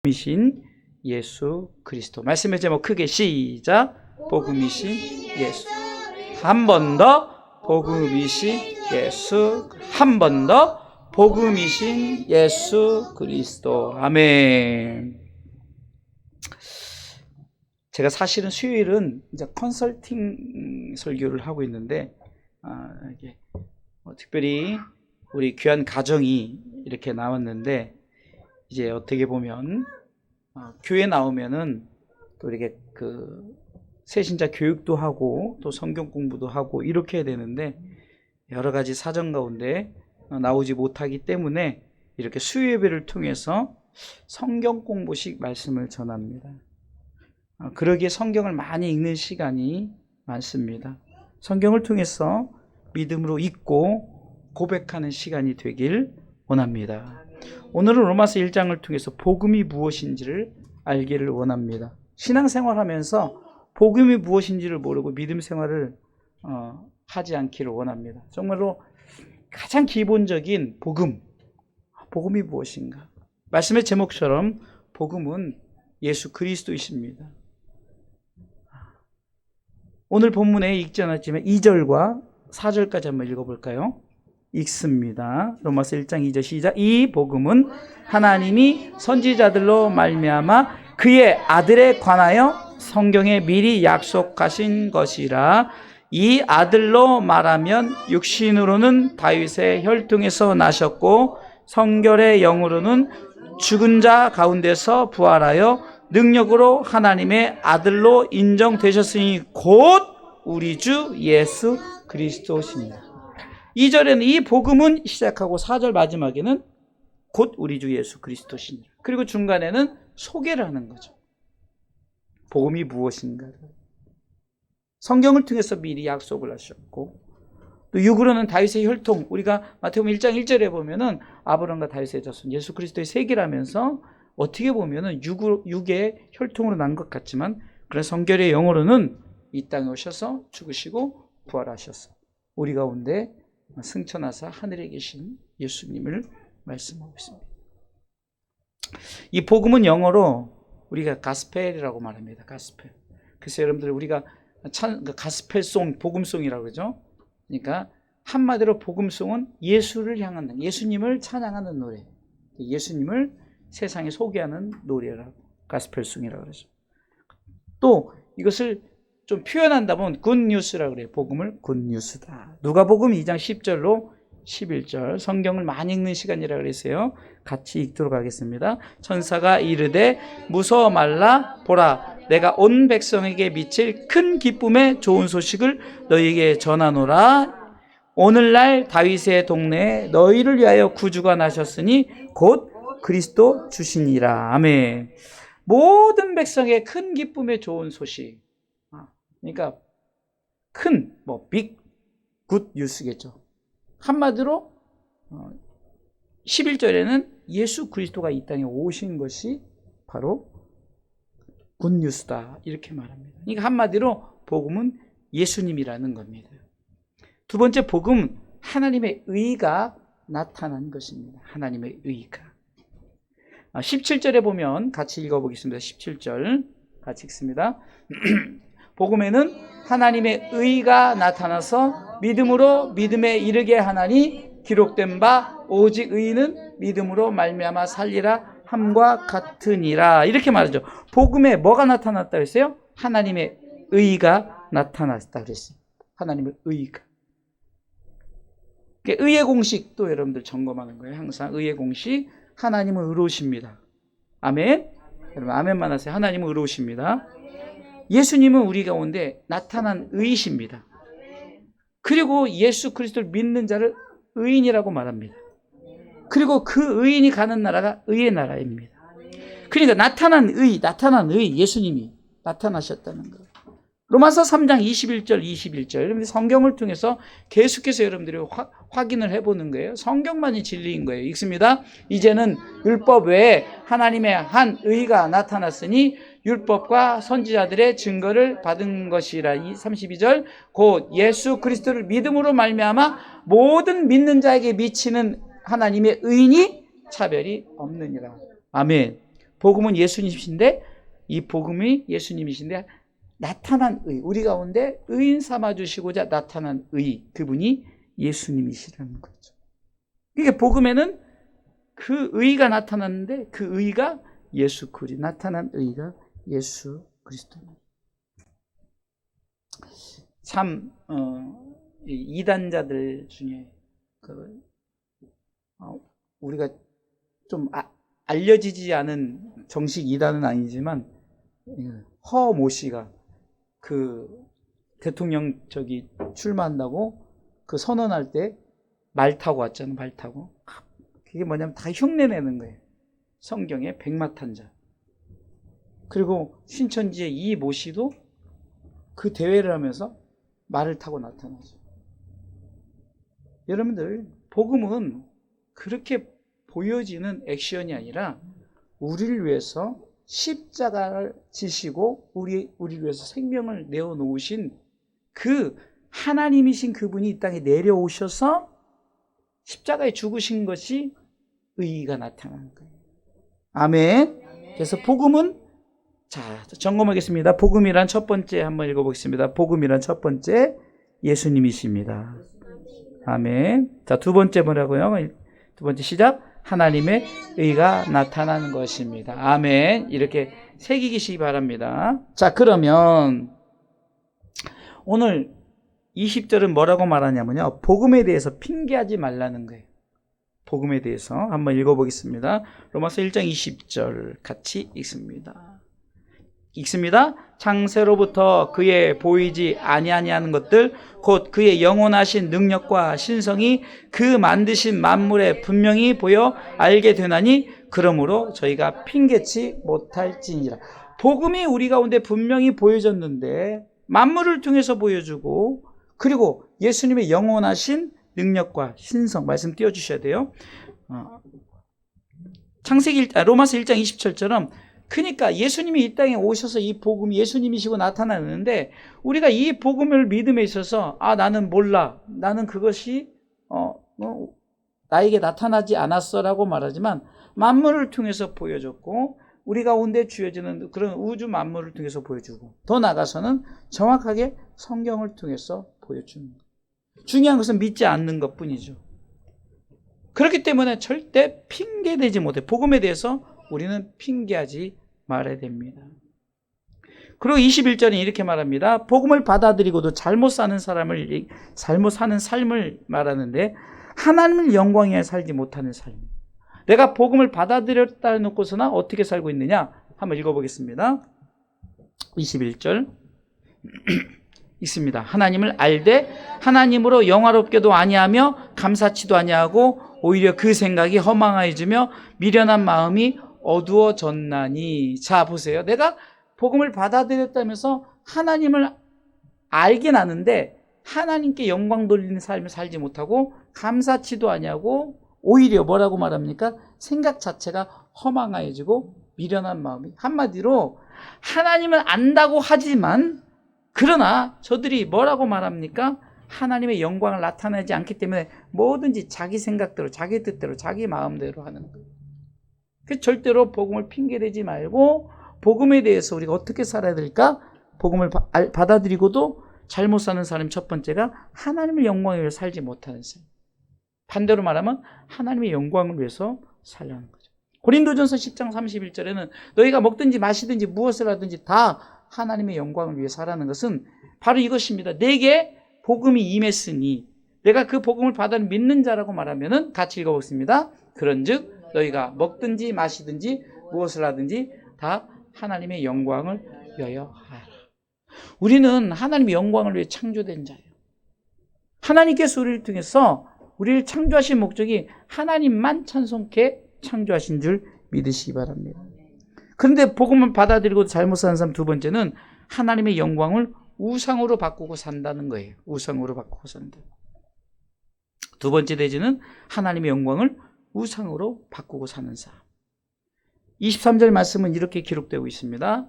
복음이신 예수 그리스도. 말씀의 제목 크게 시작. 복음이신 예수. 한 번 더. 복음이신 예수. 한 번 더. 복음이신 예수 그리스도. 아멘. 제가 사실은 수요일은 이제 컨설팅 설교를 하고 있는데, 이게 특별히 우리 귀한 가정이 이렇게 나왔는데, 이제 어떻게 보면 교회 나오면은 또 이렇게 새신자 교육도 하고 또 성경 공부도 하고 이렇게 해야 되는데, 여러 가지 사정 가운데 나오지 못하기 때문에 이렇게 수요 예배를 통해서 성경 공부식 말씀을 전합니다. 그러기에 성경을 많이 읽는 시간이 많습니다. 성경을 통해서 믿음으로 읽고 고백하는 시간이 되길 원합니다. 오늘은 로마서 1장을 통해서 복음이 무엇인지를 알기를 원합니다. 신앙생활하면서 복음이 무엇인지를 모르고 믿음 생활을 하지 않기를 원합니다. 정말로 가장 기본적인 복음이 무엇인가? 말씀의 제목처럼 복음은 예수 그리스도이십니다. 오늘 본문에 읽지 않았지만 2절과 4절까지 한번 읽어볼까요? 읽습니다. 로마서 1장 2절 시작. 이 복음은 하나님이 선지자들로 말미암아 그의 아들에 관하여 성경에 미리 약속하신 것이라. 이 아들로 말하면 육신으로는 다윗의 혈통에서 나셨고 성결의 영으로는 죽은 자 가운데서 부활하여 능력으로 하나님의 아들로 인정되셨으니 곧 우리 주 예수 그리스도시니라. 2절에는 이 복음은 시작하고 4절 마지막에는 곧 우리 주 예수 그리스도시니라. 그리고 중간에는 소개를 하는 거죠. 복음이 무엇인가를. 성경을 통해서 미리 약속을 하셨고, 또 육으로는 다윗의 혈통, 우리가 마태복음 1장 1절에 보면은 아브라함과 다윗의 자손 예수 그리스도의 세계라면서 어떻게 보면은 육의 혈통으로 난 것 같지만, 그런 성결의 영으로는 이 땅에 오셔서 죽으시고 부활하셔서 우리 가운데 승천하사 하늘에 계신 예수님을 말씀하고 있습니다. 이 복음은 영어로 우리가 가스펠이라고 말합니다. 가스펠. 그래서 여러분들 우리가 가스펠송, 복음송이라고 그러죠. 그러니까 한마디로 복음송은 예수를 향하는, 예수님을 찬양하는 노래, 예수님을 세상에 소개하는 노래라고 가스펠송이라고 그러죠. 또 이것을 좀 표현한다면 굿뉴스라고 그래요. 복음을 굿뉴스다. 누가복음 2장 10절로 11절, 성경을 많이 읽는 시간이라고 그랬어요. 같이 읽도록 하겠습니다. 천사가 이르되 무서워 말라. 보라, 내가 온 백성에게 미칠 큰 기쁨의 좋은 소식을 너희에게 전하노라. 오늘날 다윗의 동네에 너희를 위하여 구주가 나셨으니 곧 그리스도 주시니라. 아멘. 모든 백성의 큰 기쁨의 좋은 소식. 그러니까 큰, 빅, 굿 뉴스겠죠. 한마디로 11절에는 예수 그리스도가 이 땅에 오신 것이 바로 굿 뉴스다, 이렇게 말합니다. 그러니까 한마디로 복음은 예수님이라는 겁니다. 두 번째 복음, 하나님의 의가 나타난 것입니다. 하나님의 의가. 17절에 보면 같이 읽어보겠습니다. 17절 같이 읽습니다. 복음에는 하나님의 의가 나타나서 믿음으로 믿음에 이르게 하나니 기록된 바 오직 의인은 믿음으로 말미암아 살리라 함과 같으니라. 이렇게 말하죠. 복음에 뭐가 나타났다 그랬어요? 하나님의 의가 나타났다 그랬어요. 하나님의 의가. 의의 공식도 여러분들 점검하는 거예요. 항상 의의 공식, 하나님은 의로우십니다. 아멘. 여러분 아멘만 하세요. 하나님은 의로우십니다. 예수님은 우리 가운데 나타난 의이십니다. 그리고 예수 그리스도를 믿는 자를 의인이라고 말합니다. 그리고 그 의인이 가는 나라가 의의 나라입니다. 그러니까 나타난 의, 예수님이 나타나셨다는 거예요. 로마서 3장 21절. 여러분들 성경을 통해서 계속해서 여러분들이 확인을 해보는 거예요. 성경만이 진리인 거예요. 읽습니다. 이제는 율법 외에 하나님의 한 의가 나타났으니 율법과 선지자들의 증거를 받은 것이라. 32절. 곧 예수 그리스도를 믿음으로 말미암아 모든 믿는 자에게 미치는 하나님의 의인이 차별이 없느니라. 아멘. 복음은 예수님이신데 이 복음이 예수님이신데 나타난 의, 우리 가운데 의인 삼아주시고자 나타난 의, 그분이 예수님이시라는 거죠. 그러니까 복음에는 그 의가 나타났는데 그 의가 예수 그리스도, 나타난 의가 예수 그리스도입니다. 참 이단자들 중에 우리가 좀 알려지지 않은 정식 이단은 아니지만 허모 씨가 그 대통령 출마한다고 그 선언할 때 말 타고 왔잖아요. 말 타고. 그게 뭐냐면 다 흉내 내는 거예요. 성경의 백마탄자. 그리고 신천지의 이 모 씨도 그 대회를 하면서 말을 타고 나타나죠. 여러분들, 복음은 그렇게 보여지는 액션이 아니라 우리를 위해서 십자가를 지시고 우리를 위해서 생명을 내어놓으신 그 하나님이신 그분이 이 땅에 내려오셔서 십자가에 죽으신 것이 의의가 나타나는 거예요. 아멘. 그래서 복음은, 자, 점검하겠습니다. 복음이란 첫 번째 한번 읽어보겠습니다. 복음이란 첫 번째 예수님이십니다. 아멘. 자, 두 번째 뭐라고요? 두 번째 시작. 하나님의 의가 나타나는 것입니다. 아멘. 이렇게 새기시기 바랍니다. 자, 그러면 오늘 20절은 뭐라고 말하냐면요. 복음에 대해서 핑계하지 말라는 거예요. 복음에 대해서 한번 읽어보겠습니다. 로마서 1장 20절 같이 읽습니다. 창세로부터 그의 보이지 아니하는 것들 곧 그의 영원하신 능력과 신성이 그 만드신 만물에 분명히 보여 알게 되나니 그러므로 저희가 핑계치 못할지니라. 복음이 우리 가운데 분명히 보여졌는데 만물을 통해서 보여주고 그리고 예수님의 영원하신 능력과 신성 말씀 띄워주셔야 돼요. 로마서 1장 27절처럼 그러니까 예수님이 이 땅에 오셔서 이 복음이 예수님이시고 나타나는데 우리가 이 복음을 믿음에 있어서 나는 몰라, 나는 그것이 나에게 나타나지 않았어라고 말하지만 만물을 통해서 보여줬고 우리 가운데 주어지는 그런 우주 만물을 통해서 보여주고 더 나아가서는 정확하게 성경을 통해서 보여주는 거예요. 중요한 것은 믿지 않는 것뿐이죠. 그렇기 때문에 절대 핑계대지 못해. 복음에 대해서 우리는 핑계하지 말아야 됩니다. 그리고 21절에 이렇게 말합니다. 복음을 받아들이고도 잘못 사는 삶을 말하는데 하나님을 영광에 살지 못하는 삶. 내가 복음을 받아들였다 놓고서나 어떻게 살고 있느냐? 한번 읽어보겠습니다. 21절 있습니다. 하나님을 알되 하나님으로 영화롭게도 아니하며 감사치도 아니하고 오히려 그 생각이 허망해지며 미련한 마음이 어두워졌나니. 자, 보세요. 내가 복음을 받아들였다면서 하나님을 알긴 아는데 하나님께 영광 돌리는 삶을 살지 못하고 감사치도 아니하고 오히려 뭐라고 말합니까? 생각 자체가 허망해지고 미련한 마음이. 한마디로 하나님을 안다고 하지만 그러나 저들이 뭐라고 말합니까? 하나님의 영광을 나타내지 않기 때문에 뭐든지 자기 생각대로 자기 뜻대로 자기 마음대로 하는 거예요. 그래서 절대로 복음을 핑계대지 말고 복음에 대해서 우리가 어떻게 살아야 될까? 복음을 받아들이고도 잘못 사는 사람 첫 번째가 하나님의 영광을 위해서 살지 못하는 삶. 반대로 말하면 하나님의 영광을 위해서 살라는 거죠. 고린도전서 10장 31절에는 너희가 먹든지 마시든지 무엇을 하든지 다 하나님의 영광을 위해서 하라는 것은 바로 이것입니다. 내게 복음이 임했으니 내가 그 복음을 받아 믿는 자라고 말하면은 같이 읽어보겠습니다. 그런즉 너희가 먹든지 마시든지 무엇을 하든지 다 하나님의 영광을 위하여 하라. 우리는 하나님의 영광을 위해 창조된 자예요. 하나님께서 우리를 통해서 우리를 창조하신 목적이 하나님만 찬송케 창조하신 줄 믿으시기 바랍니다. 그런데 복음을 받아들이고 잘못 사는 사람 두 번째는 하나님의 영광을 우상으로 바꾸고 산다는 거예요. 우상으로 바꾸고 산다. 두 번째 대지는 하나님의 영광을 우상으로 바꾸고 사는 사람. 23절 말씀은 이렇게 기록되고 있습니다.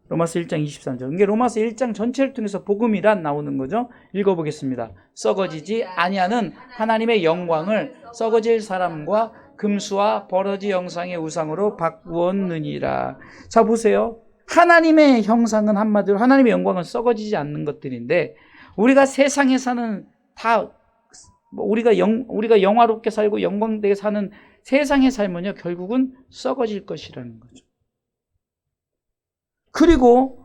로마서 1장 23절. 이게 로마서 1장 전체를 통해서 복음이란 나오는 거죠. 읽어보겠습니다. 썩어지지 아니하는 하나님의 영광을 썩어질 사람과 금수와 버러지 형상의 우상으로 바꾸었느니라. 자, 보세요. 하나님의 형상은 한마디로 하나님의 영광은 썩어지지 않는 것들인데, 우리가 세상에 사는 우리가 영화롭게 살고 영광되게 사는 세상의 삶은요, 결국은 썩어질 것이라는 거죠. 그리고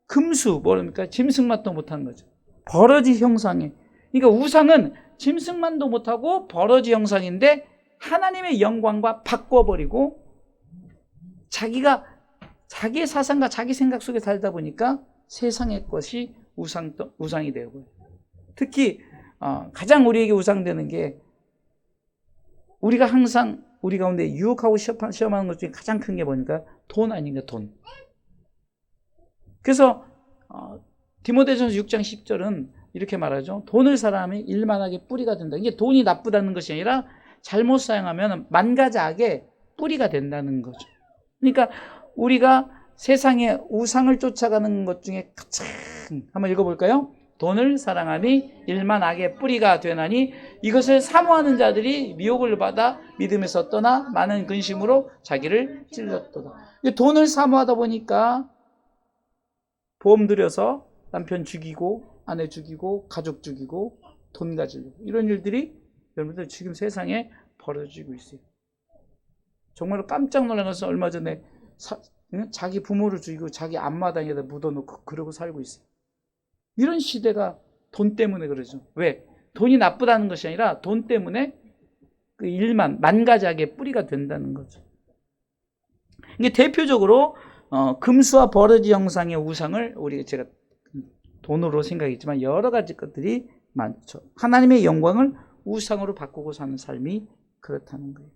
금수, 뭡니까? 짐승만도 못한 거죠. 버러지 형상에. 그러니까 우상은 짐승만도 못하고 버러지 형상인데 하나님의 영광과 바꿔버리고 자기가 자기의 사상과 자기 생각 속에 살다 보니까 세상의 것이 우상이 되고, 특히 가장 우리에게 우상되는 게, 우리가 항상 우리 가운데 유혹하고 시험하는 것 중에 가장 큰 게 뭐니까 돈 아닌가, 돈. 그래서 디모데전서 6장 10절은 이렇게 말하죠. 돈을 사랑하면 일만하게 뿌리가 된다. 이게 돈이 나쁘다는 것이 아니라 잘못 사용하면 만가지하게 뿌리가 된다는 거죠. 그러니까 우리가 세상에 우상을 쫓아가는 것 중에 가장, 한번 읽어볼까요? 돈을 사랑하니 일만 악의 뿌리가 되나니 이것을 사모하는 자들이 미혹을 받아 믿음에서 떠나 많은 근심으로 자기를 찔렀도다. 돈을 사모하다 보니까 보험 들여서 남편 죽이고 아내 죽이고 가족 죽이고 돈 가지고, 이런 일들이 여러분들 지금 세상에 벌어지고 있어요. 정말로 깜짝 놀라서 얼마 전에 자기 부모를 죽이고 자기 앞마당에다 묻어놓고 그러고 살고 있어요. 이런 시대가 돈 때문에 그러죠. 왜? 돈이 나쁘다는 것이 아니라 돈 때문에 그 일만 만가지하게 뿌리가 된다는 거죠. 이게 대표적으로 금수와 버러지 형상의 우상을 제가 돈으로 생각했지만 여러 가지 것들이 많죠. 하나님의 영광을 우상으로 바꾸고 사는 삶이 그렇다는 거예요.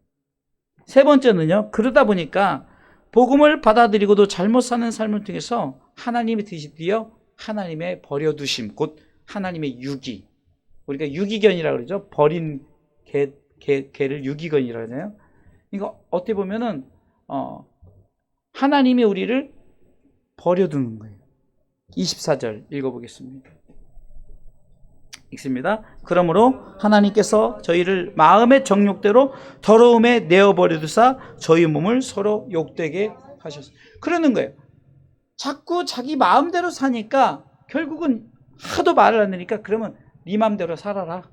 세 번째는요, 그러다 보니까 복음을 받아들이고도 잘못 사는 삶을 통해서 하나님의 드디어 하나님의 버려두심, 곧 하나님의 유기, 우리가 유기견이라고 그러죠. 버린 개를 유기견이라고 하잖아요. 이거 어떻게 보면은 하나님이 우리를 버려두는 거예요. 24절 읽어보겠습니다. 읽습니다. 그러므로 하나님께서 저희를 마음의 정욕대로 더러움에 내어버려두사 저희 몸을 서로 욕되게 하셨어요. 그러는 거예요. 자꾸 자기 마음대로 사니까 결국은 하도 말을 안 들으니까, 그러면 네 마음대로 살아라,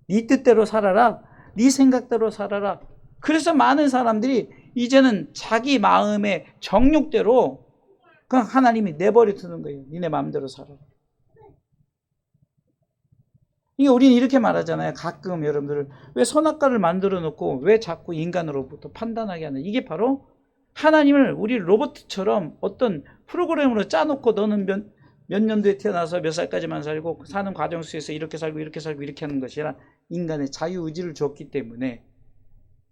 네 뜻대로 살아라, 네 생각대로 살아라. 그래서 많은 사람들이 이제는 자기 마음의 정욕대로 그냥 하나님이 내버려 두는 거예요. 니네 마음대로 살아라. 이게 우리는 이렇게 말하잖아요. 가끔 여러분들, 왜 선악과를 만들어 놓고 왜 자꾸 인간으로부터 판단하게 하는, 이게 바로 하나님을 우리 로봇처럼 어떤 프로그램으로 짜놓고 너는 몇 년도에 태어나서 몇 살까지만 살고 사는 과정 속에서 이렇게 살고 이렇게 살고 이렇게 하는 것이 아니라 인간의 자유의지를 줬기 때문에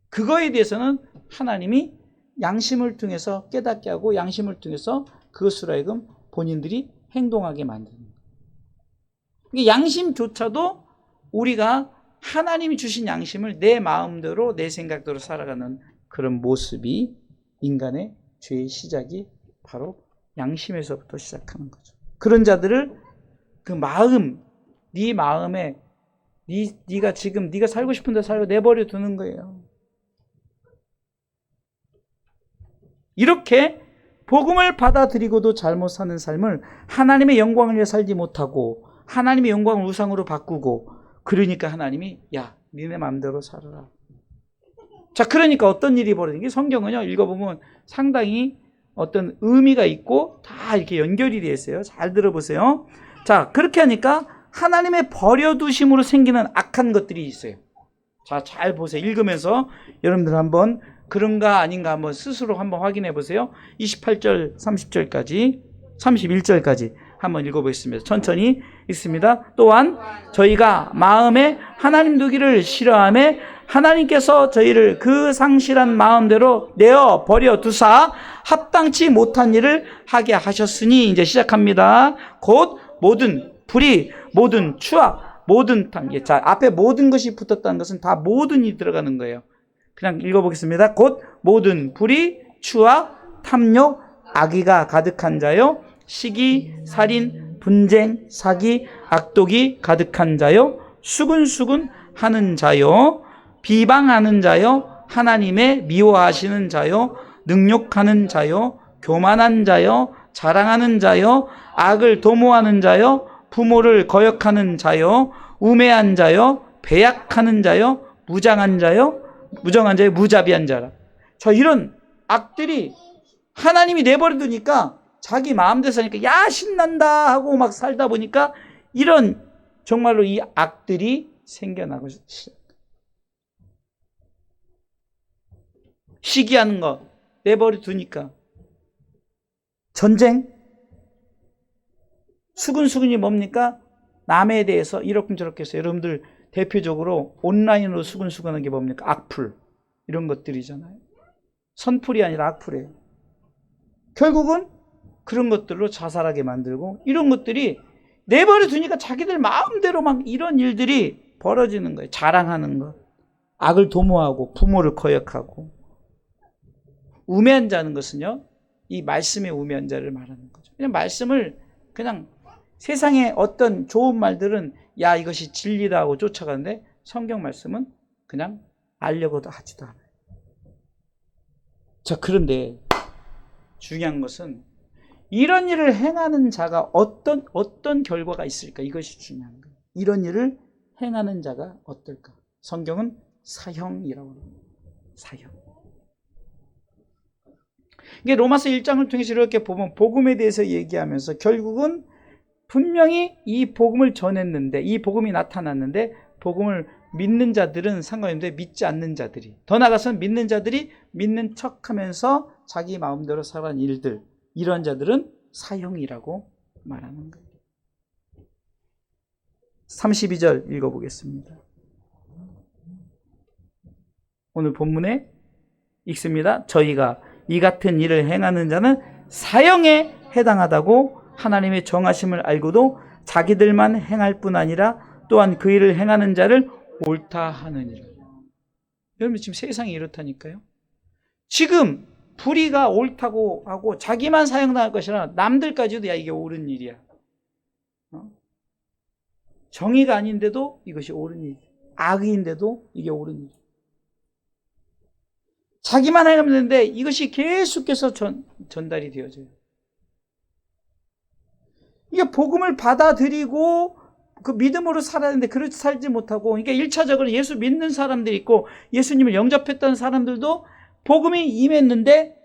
그거에 대해서는 하나님이 양심을 통해서 깨닫게 하고 양심을 통해서 그것으로 하여금 본인들이 행동하게 만드는 거예요. 양심조차도 우리가 하나님이 주신 양심을 내 마음대로 내 생각대로 살아가는 그런 모습이 인간의 죄의 시작이 바로 양심에서부터 시작하는 거죠. 그런 자들을 그 마음, 네 마음에 네가 지금 네가 살고 싶은 데 살고 내버려 두는 거예요. 이렇게 복음을 받아들이고도 잘못 사는 삶을 하나님의 영광을 위해 살지 못하고 하나님의 영광을 우상으로 바꾸고, 그러니까 하나님이 야, 니네 마음대로 살아라. 자, 그러니까 어떤 일이 벌어지는 게, 성경은요 읽어보면 상당히 어떤 의미가 있고 다 이렇게 연결이 되어 있어요. 잘 들어보세요. 자, 그렇게 하니까 하나님의 버려두심으로 생기는 악한 것들이 있어요. 자, 잘 보세요. 읽으면서 여러분들 한번 그런가 아닌가 한번 스스로 한번 확인해 보세요. 28절 30절까지 31절까지 한번 읽어보겠습니다. 천천히 읽습니다. 또한 저희가 마음에 하나님 두기를 싫어하며 하나님께서 저희를 그 상실한 마음대로 내어 버려 두사 합당치 못한 일을 하게 하셨으니, 이제 시작합니다. 곧 모든 불의, 모든 추악, 모든 탐. 자, 앞에 모든 것이 붙었다는 것은 다 모든이 들어가는 거예요. 그냥 읽어보겠습니다. 곧 모든 불의, 추악, 탐욕, 악의가 가득한 자요, 시기, 살인, 분쟁, 사기, 악독이 가득한 자요, 수근수근 하는 자요, 비방하는 자요, 하나님의 미워하시는 자요, 능욕하는 자요, 교만한 자요, 자랑하는 자요, 악을 도모하는 자요, 부모를 거역하는 자요, 우매한 자요, 배약하는 자요, 무장한 자요, 무자비한 자라. 자, 이런 악들이 하나님이 내버려 두니까 자기 마음대로 사니까 야 신난다 하고 막 살다 보니까 이런 정말로 이 악들이 생겨나고 시기하는 거 내버려 두니까 전쟁 수근수근이 뭡니까? 남에 대해서 이렇게 해서 여러분들 대표적으로 온라인으로 수근수근한 게 뭡니까? 악플 이런 것들이잖아요. 선풀이 아니라 악플이에요. 결국은 그런 것들로 자살하게 만들고 이런 것들이 내버려 두니까 자기들 마음대로 막 이런 일들이 벌어지는 거예요. 자랑하는 것, 악을 도모하고 부모를 거역하고. 우매한 자는 것은요, 이 말씀의 우매한 자를 말하는 거죠. 그냥 말씀을 그냥 세상에 어떤 좋은 말들은 야 이것이 진리다 하고 쫓아가는데 성경 말씀은 그냥 알려고도 하지도 않아요. 자, 그런데 중요한 것은 이런 일을 행하는 자가 어떤 결과가 있을까? 이것이 중요한 거예요. 이런 일을 행하는 자가 어떨까? 성경은 사형이라고 합니다. 사형. 이게 로마서 1장을 통해서 이렇게 보면 복음에 대해서 얘기하면서 결국은 분명히 이 복음을 전했는데 이 복음이 나타났는데 복음을 믿는 자들은 상관없는데 믿지 않는 자들이 더 나아가서는 믿는 자들이 믿는 척하면서 자기 마음대로 살아가는 일들 이런 자들은 사형이라고 말하는 거예요. 32절 읽어보겠습니다. 오늘 본문에 읽습니다. 저희가 이 같은 일을 행하는 자는 사형에 해당하다고 하나님의 정하심을 알고도 자기들만 행할 뿐 아니라 또한 그 일을 행하는 자를 옳다 하느니라. 여러분 지금 세상이 이렇다니까요. 지금 불의가 옳다고 하고 자기만 사형당할 것이라 남들까지도 야 이게 옳은 일이야. 정의가 아닌데도 이것이 옳은 일, 악의인데도 이게 옳은 일. 자기만 하면 되는데 이것이 계속해서 전달이 되어져요. 이게 복음을 받아들이고 그 믿음으로 살아야 되는데 그렇게 살지 못하고 그러니까 1차적으로 예수 믿는 사람들이 있고 예수님을 영접했던 사람들도 복음이 임했는데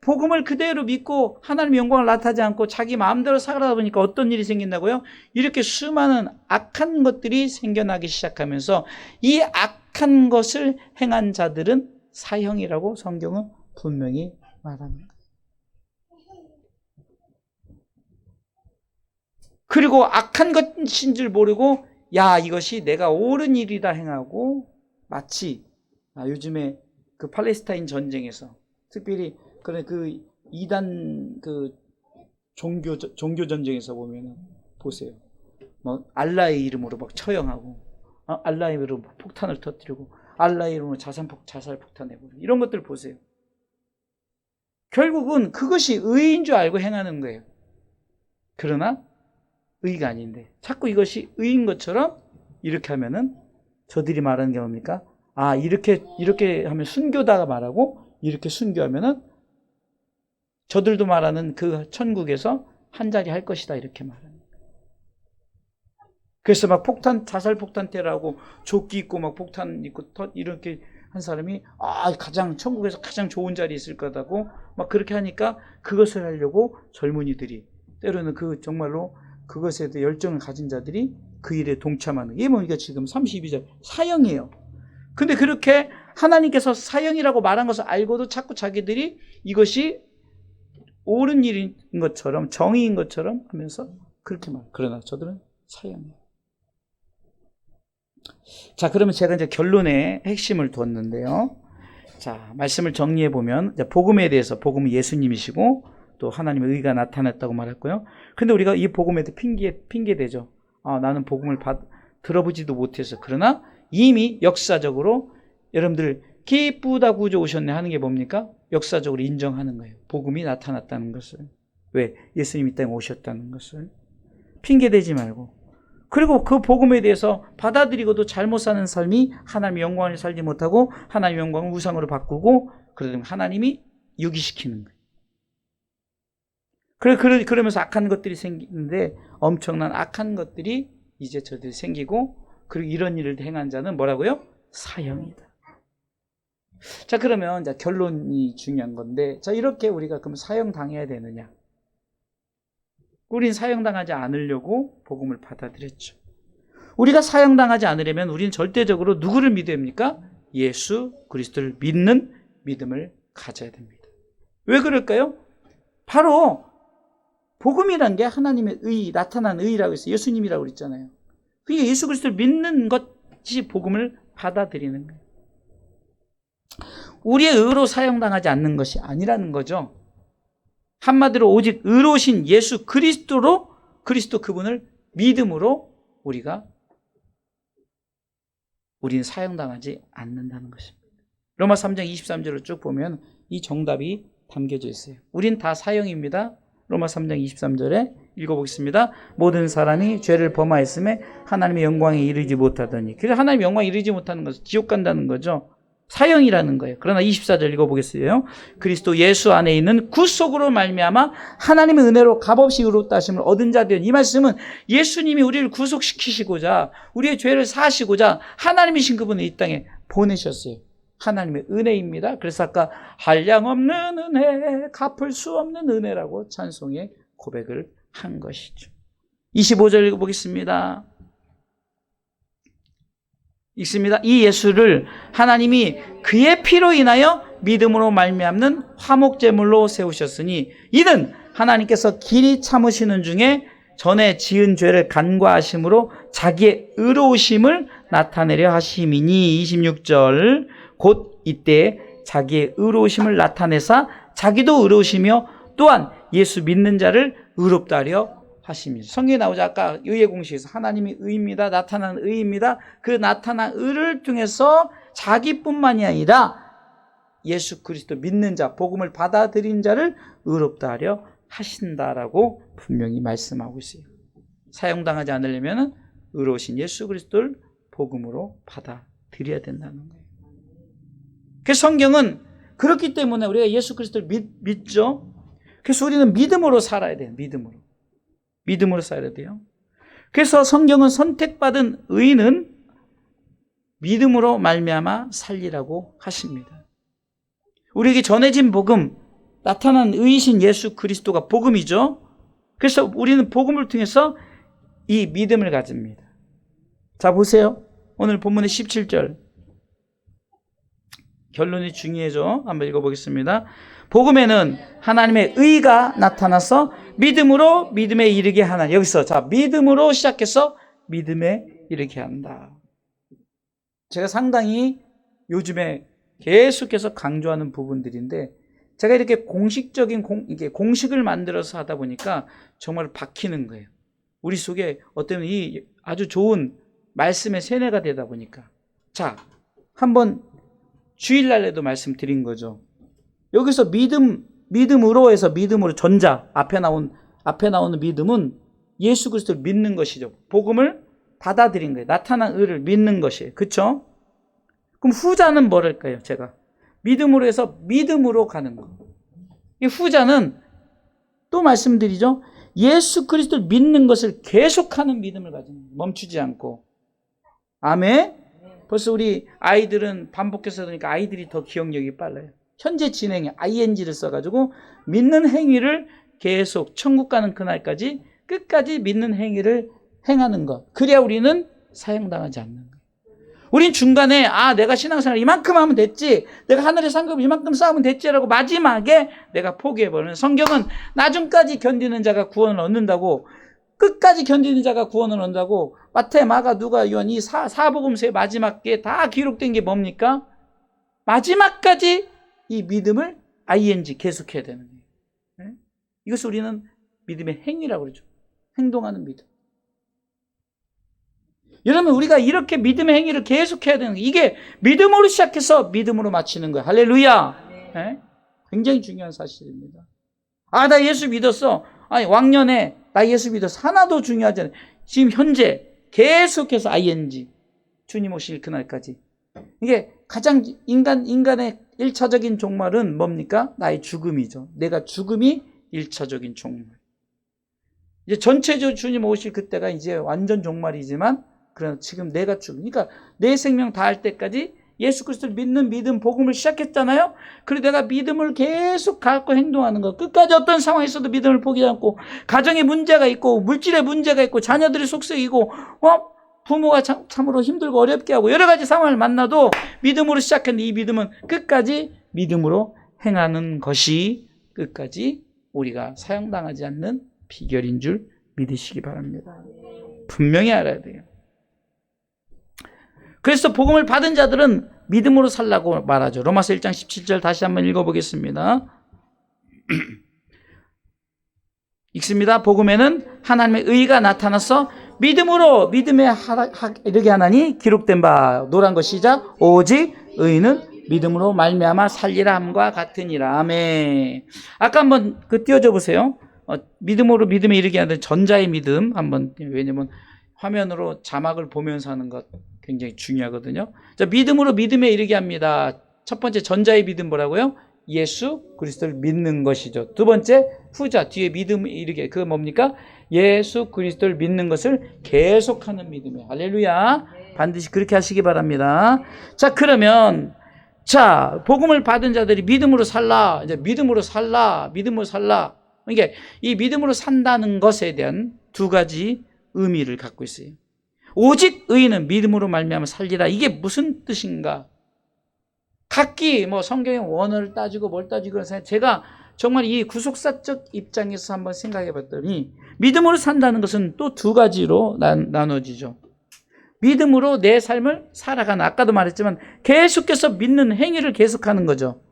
복음을 그대로 믿고 하나님의 영광을 나타내지 않고 자기 마음대로 살아다 보니까 어떤 일이 생긴다고요? 이렇게 수많은 악한 것들이 생겨나기 시작하면서 이 악한 것을 행한 자들은 사형이라고 성경은 분명히 말합니다. 그리고 악한 것인 줄 모르고 야 이것이 내가 옳은 일이다 행하고 마치 요즘에 그 팔레스타인 전쟁에서 특별히 그 이단 그 종교 전쟁에서 보면은 보세요. 뭐 알라의 이름으로 막 처형하고 알라의 이름으로 폭탄을 터뜨리고 알라의 이름으로 자살 폭탄 해버리고 이런 것들 보세요. 결국은 그것이 의인 줄 알고 행하는 거예요. 그러나 의가 아닌데 자꾸 이것이 의인 것처럼 이렇게 하면은 저들이 말하는 게 뭡니까? 이렇게 하면 순교다가 말하고 이렇게 순교하면은 저들도 말하는 그 천국에서 한 자리 할 것이다 이렇게 말하는 거예요. 그래서 막 자살 폭탄 때라고 조끼 입고 막 폭탄 입고 이렇게 한 사람이 천국에서 가장 좋은 자리 있을 거다고 막 그렇게 하니까 그것을 하려고 젊은이들이 때로는 정말로 그것에 대해 열정을 가진 자들이 그 일에 동참하는 이게 뭡니까? 지금 32절 사형이에요. 근데 그렇게 하나님께서 사형이라고 말한 것을 알고도 자꾸 자기들이 이것이 옳은 일인 것처럼 정의인 것처럼 하면서 그렇게 말. 그러나 저들은 사형이에요. 자, 그러면 제가 이제 결론의 핵심을 두었는데요. 자, 말씀을 정리해 보면 복음에 대해서 복음은 예수님이시고 또 하나님의 의가 나타났다고 말했고요. 근데 우리가 이 복음에 대해 핑계대죠. 나는 복음을 들어보지도 못해서. 그러나 이미 역사적으로 여러분들 기쁘다 구주 오셨네 하는 게 뭡니까? 역사적으로 인정하는 거예요. 복음이 나타났다는 것을. 왜? 예수님이 이 땅에 오셨다는 것을. 핑계대지 말고. 그리고 그 복음에 대해서 받아들이고도 잘못 사는 삶이 하나님의 영광을 살지 못하고 하나님의 영광을 우상으로 바꾸고 그러면 하나님이 유기시키는 거예요. 그러면서 악한 것들이 생기는데 엄청난 악한 것들이 이제 저들이 생기고 그리고 이런 일을 행한 자는 뭐라고요? 사형이다. 자, 그러면 자, 결론이 중요한 건데 자, 이렇게 우리가 그럼 사형 당해야 되느냐? 우린 사형당하지 않으려고 복음을 받아들였죠. 우리가 사형당하지 않으려면 우리는 절대적으로 누구를 믿어야 합니까? 예수 그리스도를 믿는 믿음을 가져야 됩니다. 왜 그럴까요? 바로 복음이란 게 하나님의 의, 나타난 의라고 했어요. 예수님이라고 그랬잖아요. 그러니까 예수 그리스도를 믿는 것이 복음을 받아들이는 거예요. 우리의 의로 사형당하지 않는 것이 아니라는 거죠. 한마디로 오직 의로우신 예수 그리스도로 그리스도 그분을 믿음으로 우리는 사형당하지 않는다는 것입니다. 로마 3장 23절을 쭉 보면 이 정답이 담겨져 있어요. 우린 다 사형입니다. 로마 3장 23절에 읽어보겠습니다. 모든 사람이 죄를 범하였음에 하나님의 영광에 이르지 못하더니. 그래서 하나님의 영광에 이르지 못하는 것은 지옥 간다는 거죠. 사형이라는 거예요. 그러나 24절 읽어보겠어요. 그리스도 예수 안에 있는 구속으로 말미암아 하나님의 은혜로 값없이 의롭다 하심을 얻은 자들. 이 말씀은 예수님이 우리를 구속시키시고자 우리의 죄를 사하시고자 하나님이신 그분을 이 땅에 보내셨어요. 하나님의 은혜입니다. 그래서 아까 한량없는 은혜, 갚을 수 없는 은혜라고 찬송의 고백을 한 것이죠. 25절 읽어보겠습니다. 읽습니다. 이 예수를 하나님이 그의 피로 인하여 믿음으로 말미암는 화목제물로 세우셨으니 이는 하나님께서 길이 참으시는 중에 전에 지은 죄를 간과하심으로 자기의 의로우심을 나타내려 하심이니. 26절 곧 이때 자기의 의로우심을 나타내사 자기도 의로우시며 또한 예수 믿는 자를 의롭다 하려 하십니다. 성경에 나오자 아까 의의 공식에서 하나님이 의입니다. 나타난 의입니다. 그 나타난 의를 통해서 자기뿐만이 아니라 예수 그리스도 믿는 자, 복음을 받아들인 자를 의롭다 하려 하신다라고 분명히 말씀하고 있어요. 사형당하지 않으려면 의로우신 예수 그리스도를 복음으로 받아들여야 된다는 거예요. 그래서 성경은 그렇기 때문에 우리가 예수 그리스도를 믿죠. 그래서 우리는 믿음으로 살아야 돼요. 믿음으로 살아야 돼요. 그래서 성경은 선택받은 의인은 믿음으로 말미암아 살리라고 하십니다. 우리에게 전해진 복음, 나타난 의이신 예수 그리스도가 복음이죠. 그래서 우리는 복음을 통해서 이 믿음을 가집니다. 자, 보세요. 오늘 본문의 17절. 결론이 중요해져. 한번 읽어보겠습니다. 복음에는 하나님의 의가 나타나서 믿음으로 믿음에 이르게 하나. 여기서 자, 믿음으로 시작해서 믿음에 이르게 한다. 제가 상당히 요즘에 계속해서 강조하는 부분들인데 제가 이렇게 공식적인 공식을 만들어서 하다 보니까 정말 박히는 거예요. 우리 속에 어떤 이 아주 좋은 말씀의 세뇌가 되다 보니까. 자, 한번 주일날에도 말씀드린 거죠. 여기서 믿음으로 해서 믿음으로 전자 앞에 나오는 믿음은 예수 그리스도를 믿는 것이죠. 복음을 받아들인 거예요. 나타난 의를 믿는 것이에요. 그렇죠? 그럼 후자는 뭐랄까요? 제가 믿음으로 해서 믿음으로 가는 거. 이 후자는 또 말씀드리죠. 예수 그리스도를 믿는 것을 계속하는 믿음을 가지는 거예요. 멈추지 않고. 아멘. 벌써 우리 아이들은 반복해서 그러니까 아이들이 더 기억력이 빨라요. 현재 진행에 ing를 써가지고 믿는 행위를 계속 천국 가는 그날까지 끝까지 믿는 행위를 행하는 것. 그래야 우리는 사형당하지 않는 거예요. 우린 중간에 내가 신앙생활 이만큼 하면 됐지, 내가 하늘의 상급을 이만큼 쌓으면 됐지라고 마지막에 내가 포기해버리는. 성경은 나중까지 견디는 자가 구원을 얻는다고, 끝까지 견디는 자가 구원을 얻는다고. 마태, 마가, 누가, 요한 이 사복음서의 마지막에 다 기록된 게 뭡니까? 마지막까지 이 믿음을 ing 계속해야 되는 거예요. 네? 이것을 우리는 믿음의 행위라고 그러죠. 행동하는 믿음. 여러분, 우리가 이렇게 믿음의 행위를 계속해야 되는 거예요. 이게 믿음으로 시작해서 믿음으로 마치는 거예요. 할렐루야. 네? 굉장히 중요한 사실입니다. 나 예수 믿었어. 아니, 왕년에 나 예수 믿었어. 하나도 중요하지 않아요. 지금 현재 계속해서 ing. 주님 오실 그날까지. 이게 가장 인간의 1차적인 종말은 뭡니까? 나의 죽음이죠. 내가 죽음이 1차적인 종말. 이제 전체적으로 주님 오실 그때가 이제 완전 종말이지만, 그러나 지금 내가 그러니까 내 생명 다할 때까지 예수 그리스도를 믿는 믿음, 복음을 시작했잖아요. 그리고 내가 믿음을 계속 갖고 행동하는 거. 끝까지 어떤 상황에서도 믿음을 포기하지 않고, 가정에 문제가 있고, 물질에 문제가 있고, 자녀들이 속썩이고, 부모가 참으로 힘들고 어렵게 하고, 여러 가지 상황을 만나도 믿음으로 시작했는데, 이 믿음은 끝까지 믿음으로 행하는 것이 끝까지 우리가 사형당하지 않는 비결인 줄 믿으시기 바랍니다. 분명히 알아야 돼요. 그래서 복음을 받은 자들은 믿음으로 살라고 말하죠. 로마서 1장 17절 다시 한번 읽어보겠습니다. 읽습니다. 복음에는 하나님의 의가 나타나서 믿음으로 믿음에 이르게 하나니 기록된 바 노란 거 시작. 오직 의는 믿음으로 말미암아 살리라 함과 같으니라. 아멘. 아까 한번 띄워줘 보세요. 믿음으로 믿음에 이르게 하는 전자의 믿음 한번, 왜냐면 화면으로 자막을 보면서 하는 것 굉장히 중요하거든요. 자, 믿음으로 믿음에 이르게 합니다. 첫 번째 전자의 믿음 뭐라고요? 예수 그리스도를 믿는 것이죠. 두 번째 후자 뒤에 믿음에 이르게, 그거 뭡니까? 예수 그리스도를 믿는 것을 계속하는 믿음이에요. 할렐루야. 반드시 그렇게 하시기 바랍니다. 자, 그러면 복음을 받은 자들이 믿음으로 살라. 이제 믿음으로 살라. 이게 이 믿음으로 산다는 것에 대한 두 가지 의미를 갖고 있어요. 오직 의인은 믿음으로 말미암아 살리라. 이게 무슨 뜻인가? 각기 성경의 원어를 따지고 뭘 따지고 그래서 제가 정말 이 구속사적 입장에서 한번 생각해 봤더니, 믿음으로 산다는 것은 또 두 가지로 나눠지죠. 믿음으로 내 삶을 살아가는, 아까도 말했지만 계속해서 믿는 행위를 계속하는 거죠.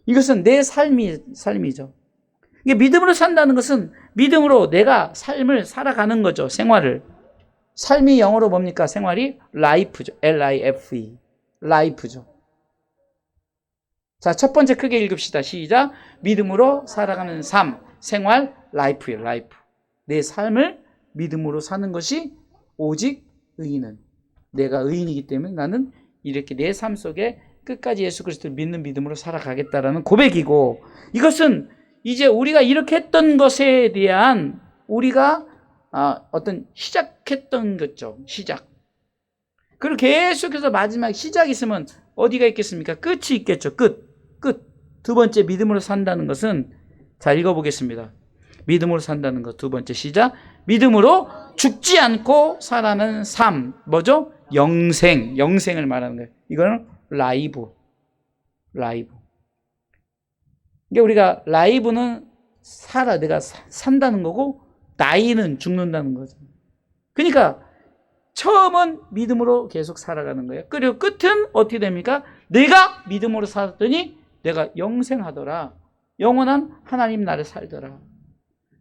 이것은 내 삶이죠. 이게 믿음으로 산다는 것은 믿음으로 내가 삶을 살아가는 거죠. 생활을. 삶이 영어로 뭡니까? 생활이 life죠. L-I-F-E. life죠. 자, 첫 번째 크게 읽읍시다. 시작. 믿음으로 살아가는 삶, 생활, life예요. life. 내 삶을 믿음으로 사는 것이 오직 의인은. 내가 의인이기 때문에 나는 이렇게 내 삶 속에 끝까지 예수 그리스도를 믿는 믿음으로 살아가겠다라는 고백이고, 이것은 이제 우리가 이렇게 했던 것에 대한 우리가 어떤 시작했던 거죠. 시작. 그리고 계속해서 마지막 시작이 있으면 어디가 있겠습니까? 끝이 있겠죠. 끝. 두 번째 믿음으로 산다는 것은, 자, 읽어보겠습니다. 믿음으로 산다는 것 두 번째 시작. 믿음으로 죽지 않고 살아가는 삶. 뭐죠? 영생을 말하는 거예요. 이거는 라이브. 그러니까 우리가 라이브는 내가 산다는 거고, 나이는 죽는다는 거죠. 그러니까 처음은 믿음으로 계속 살아가는 거예요. 그리고 끝은 어떻게 됩니까? 내가 믿음으로 살았더니 내가 영생하더라. 영원한 하나님 나라에 살더라.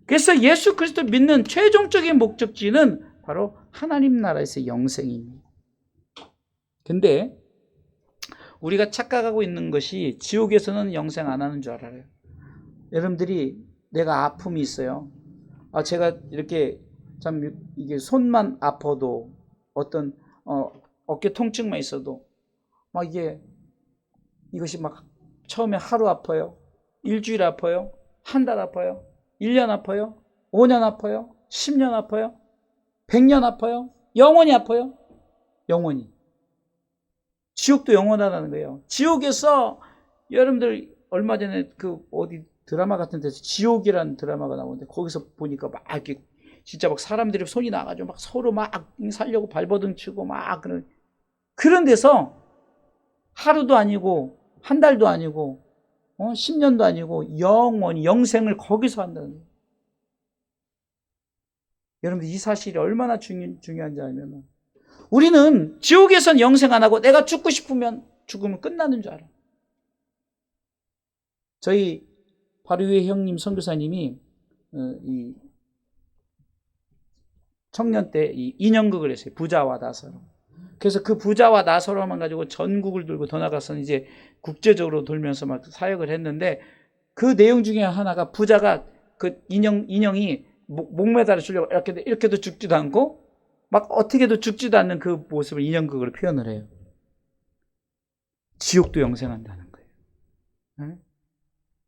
그래서 예수 그리스도 믿는 최종적인 목적지는 바로 하나님 나라에서 영생입니다. 근데 우리가 착각하고 있는 것이 지옥에서는 영생 안 하는 줄 알아요. 여러분들이 내가 아픔이 있어요. 제가 이렇게 이게 손만 아파도 어떤 어깨 통증만 있어도 이것이 처음에 하루 아파요. 일주일 아파요. 한 달 아파요. 1년 아파요. 5년 아파요. 10년 아파요. 100년 아파요. 영원히 아파요. 영원히. 지옥도 영원하다는 거예요. 지옥에서 여러분들 얼마 전에 어디 드라마 같은 데서 지옥이라는 드라마가 나오는데, 거기서 보니까 이렇게 진짜 사람들이 손이 나가지고 서로 살려고 발버둥 치고 그런 데서 하루도 아니고 한 달도 아니고 10년도 아니고 영원히 영생을 거기서 한다는 거예요. 여러분들 이 사실이 얼마나 중요한지 알면, 우리는 지옥에선 영생 안 하고 내가 죽고 싶으면 죽으면 끝나는 줄 알아. 저희 바로 위에 형님 선교사님이 이 청년 때 이 인형극을 했어요. 부자와 나사로. 그래서 그 부자와 나사로만 가지고 전국을 돌고 더 나가서는 이제 국제적으로 돌면서 사역을 했는데, 그 내용 중에 하나가 부자가 그 인형이 목매달아 주려고 이렇게도 죽지도 않고 막 어떻게도 죽지도 않는 그 모습을 인형극으로 표현을 해요. 지옥도 영생한다는 거예요. 네?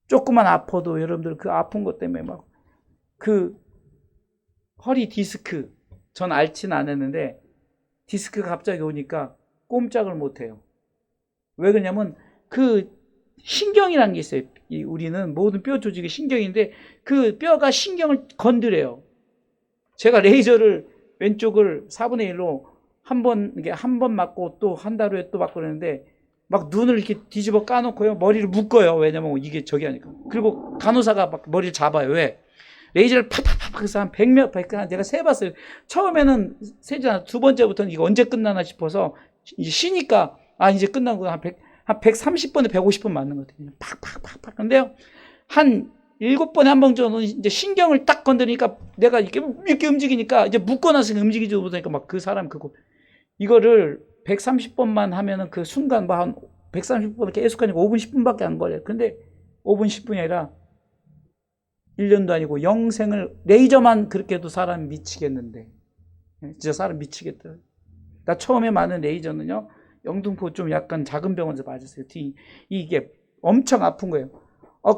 조금만 아파도 여러분들 그 아픈 것 때문에 막 그 허리 디스크, 전 앓지는 않았는데 디스크가 갑자기 오니까 꼼짝을 못해요. 왜 그러냐면 그 신경이라는 게 있어요. 우리는 모든 뼈 조직이 신경인데 그 뼈가 신경을 건드려요. 제가 레이저를 왼쪽을 4분의 1로 한 번 맞고 또 한 달 후에 또 맞고 그러는데 막 눈을 이렇게 뒤집어 까놓고요. 머리를 묶어요. 왜냐면 이게 저기 하니까. 그리고 간호사가 막 머리를 잡아요. 왜? 레이저를 팍팍팍 해서 한 100몇, 내가 세봤어요. 처음에는 세지 않아. 두 번째부터는 이거 언제 끝나나 싶어서 이제 쉬니까 이제 끝나고 한 130번에 150번 맞는 것 같아요. 팍팍팍팍. 근데요. 한 7번에 한 번 정도는 이제 신경을 딱 건드리니까 내가 이렇게 움직이니까 이제 묶어놔서 움직이지 못하니까 막 그 사람 이거를 130번만 하면은 그 순간 한 130번을 계속 하니까 5분 10분밖에 안 걸려요. 근데 5분 10분이 아니라 1년도 아니고 영생을 레이저만 그렇게 해도 사람 미치겠는데 진짜 사람 미치겠더라고요. 나 처음에 맞는 레이저는요. 영등포 좀 약간 작은 병원에서 맞았어요. 이게 엄청 아픈 거예요.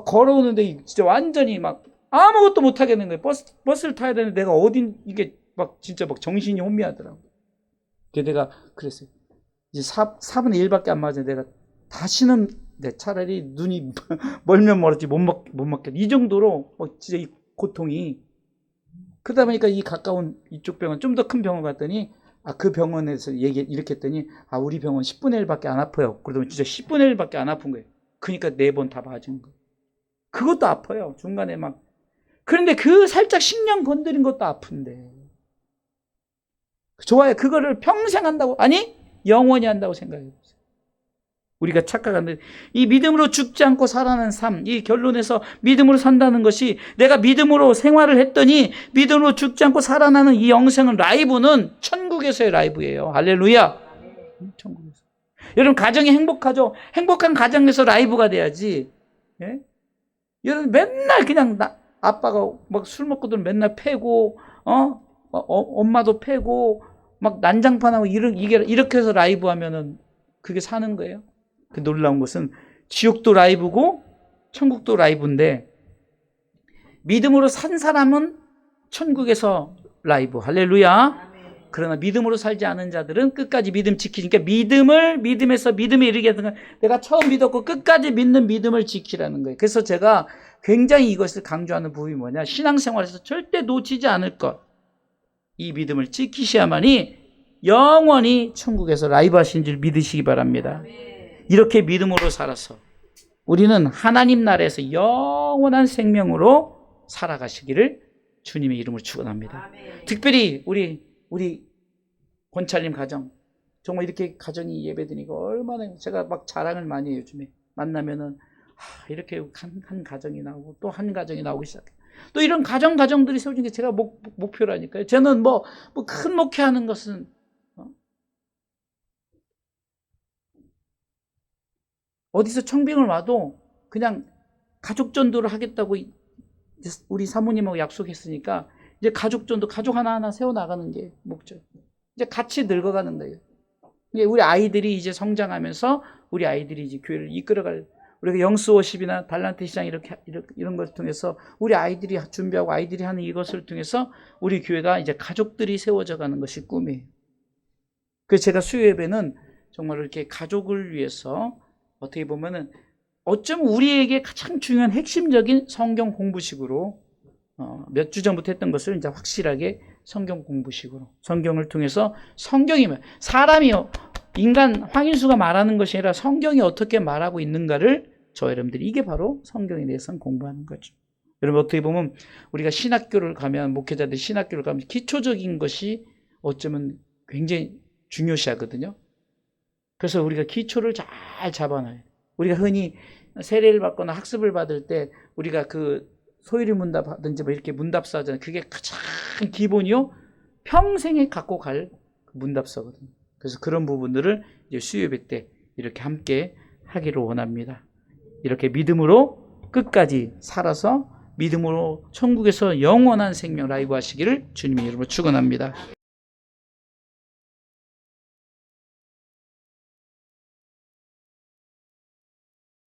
걸어오는데 진짜 완전히 막 아무것도 못 하겠는 거예요. 버스를 타야 되는데 내가 이게 막 진짜 막 정신이 혼미하더라고. 그래서 내가 그랬어요. 이제 4분의 1밖에 안 맞아. 내가 다시는 차라리 눈이 멀면 멀었지 못 맞겠다. 이 정도로 막 진짜 이 고통이. 그러다 보니까 이 가까운 이쪽 병원, 좀 더 큰 병원 갔더니 그 병원에서 이렇게 했더니 우리 병원 10분의 1밖에 안 아파요. 그러더니 진짜 10분의 1밖에 안 아픈 거예요. 그러니까 4번 다 맞은 거예요. 그것도 아파요. 중간에 막. 그런데 그 살짝 신경 건드린 것도 아픈데. 좋아요. 그거를 평생 한다고? 아니, 영원히 한다고 생각해보세요. 우리가 착각하는데 이 믿음으로 죽지 않고 살아가는 삶, 이 결론에서 믿음으로 산다는 것이 내가 믿음으로 생활을 했더니 믿음으로 죽지 않고 살아나는 이 영생은 라이브는 천국에서의 라이브예요. 할렐루야. 천국에서. 여러분 가정이 행복하죠? 행복한 가정에서 라이브가 돼야지. 예? 여러분 맨날 그냥 아빠가 막 술 먹고들 맨날 패고 엄마도 패고 막 난장판하고 이렇게 해서 라이브 하면은 그게 사는 거예요. 그 놀라운 것은 지옥도 라이브고 천국도 라이브인데 믿음으로 산 사람은 천국에서 라이브. 할렐루야. 그러나 믿음으로 살지 않은 자들은 끝까지 믿음 지키니까 믿음에서 믿음에 이르게 하는 건 내가 처음 믿었고 끝까지 믿는 믿음을 지키라는 거예요. 그래서 제가 굉장히 이것을 강조하는 부분이 뭐냐. 신앙생활에서 절대 놓치지 않을 것. 이 믿음을 지키셔야만이 영원히 천국에서 라이브 하신 줄 믿으시기 바랍니다. 이렇게 믿음으로 살아서 우리는 하나님 나라에서 영원한 생명으로 살아가시기를 주님의 이름으로 축원합니다. 특별히 우리 권찰님 가정 정말 이렇게 가정이 예배드리니까 얼마나 제가 막 자랑을 많이 해요. 요즘에 만나면은 이렇게 한 가정이 나오고 또 한 가정이 나오기 시작해요. 또 이런 가정들이 세워진 게 제가 목표라니까요. 저는 뭐 큰 목회하는 것은 어디서 청빙을 와도 그냥 가족 전도를 하겠다고 우리 사모님하고 약속했으니까 이제 가족 전도 가족 하나하나 세워나가는 게 목적. 이제 같이 늙어가는 거예요. 우리 아이들이 이제 성장하면서 우리 아이들이 이제 교회를 이끌어갈 우리가 영수워십이나 달란트 시장 이런 것을 통해서 우리 아이들이 준비하고 아이들이 하는 이것을 통해서 우리 교회가 이제 가족들이 세워져 가는 것이 꿈이에요. 그래서 제가 수요 예배는 정말 이렇게 가족을 위해서 어떻게 보면은 어쩌면 우리에게 가장 중요한 핵심적인 성경 공부식으로 몇 주 전부터 했던 것을 이제 확실하게 성경 공부식으로 성경을 통해서 성경이면 사람이요 인간 황인수가 말하는 것이 아니라 성경이 어떻게 말하고 있는가를 여러분들이 이게 바로 성경에 대해서 공부하는 거죠. 여러분 어떻게 보면 우리가 신학교를 가면 목회자들 신학교를 가면 기초적인 것이 어쩌면 굉장히 중요시하거든요. 그래서 우리가 기초를 잘 잡아놔요. 우리가 흔히 세례를 받거나 학습을 받을 때 우리가 그 소유리 문답 하든지 뭐 이렇게 문답서 하잖아요. 그게 가장 기본이요. 평생에 갖고 갈 문답서거든요. 그래서 그런 부분들을 이제 수요예배 때 이렇게 함께 하기를 원합니다. 이렇게 믿음으로 끝까지 살아서 믿음으로 천국에서 영원한 생명 라이브 하시기를 주님의 이름으로 축원합니다.